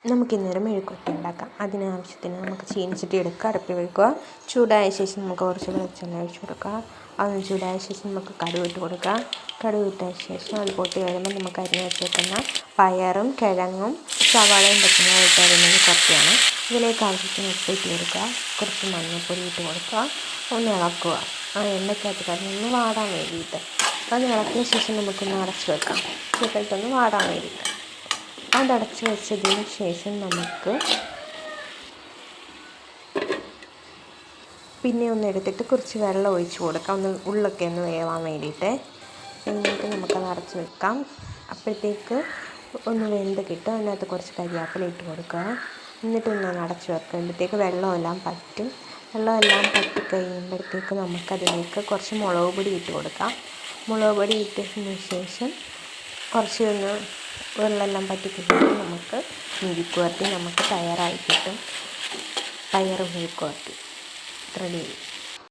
നമുക്കിന്നൊരു മെഴുക്കുവരട്ടി ഉണ്ടാക്കാം. അതിനാവശ്യത്തിന് നമുക്ക് ചീനച്ചട്ടി എടുക്കുക, അടുപ്പിൽ വയ്ക്കുക. ചൂടായ ശേഷം നമുക്ക് കുറച്ച് വെളിച്ചെണ്ണ ഒഴിച്ച് കൊടുക്കുക. അതൊന്ന് ചൂടായ ശേഷം നമുക്ക് കടുക് ഇട്ട് കൊടുക്കുക. കടുക് ഇട്ട ശേഷം അത് പൊട്ടി വരുമ്പോൾ നമുക്ക് അരിഞ്ഞ് വെച്ചേക്കുന്ന പയറും കിഴങ്ങും സവാളയും പച്ചമുളകും ഇട്ട് അരിഞ്ഞത് കുറച്ചാണ്. ഇതിലേക്ക് ആവശ്യത്തിന് ഉപ്പിട്ട് കൊടുക്കുക, കുറച്ച് മഞ്ഞൾപ്പൊടി ഇട്ട് കൊടുക്കുക, ഒന്ന് ഇളക്കുക. ആ എണ്ണയ്ക്കകത്ത് കിടന്നൊന്ന് വാടാൻ വേണ്ടിയിട്ട് അത് ഇളക്കിയ ശേഷം നമുക്കൊന്ന് അടച്ച് വെക്കാം, ചെറുതായിട്ടൊന്ന് വാടാൻ വേണ്ടിയിട്ട്. അതടച്ച് വെച്ചതിന് ശേഷം നമുക്ക് പിന്നെ ഒന്ന് എടുത്തിട്ട് കുറച്ച് വെള്ളം ഒഴിച്ച് കൊടുക്കാം, ഒന്ന് ഉള്ളൊക്കെ ഒന്ന് വേവാൻ വേണ്ടിയിട്ട്. എന്നിട്ട് നമുക്കത് അടച്ച് വെക്കാം. അപ്പോഴത്തേക്ക് ഒന്ന് വെന്ത് കിട്ടും. അതിനകത്ത് കുറച്ച് കരിവേപ്പില ഇട്ട് കൊടുക്കുക. എന്നിട്ടൊന്ന് അടച്ച് വെക്കുമ്പോഴത്തേക്ക് വെള്ളമെല്ലാം പറ്റും. വെള്ളമെല്ലാം പറ്റി കഴിയുമ്പോഴത്തേക്ക് നമുക്കതിലേക്ക് കുറച്ച് മുളക് പൊടി ഇട്ട് കൊടുക്കാം. മുളക് പൊടി ഇട്ടതിന് ശേഷം കുറച്ചൊന്ന് വെള്ളമെല്ലാം പറ്റി കിട്ടുമ്പോൾ നമുക്ക് മെഴുക്കുവരട്ടി നമുക്ക് തയ്യാറായി കിട്ടും. പയർ മെഴുക്കുവരട്ടി റെഡി.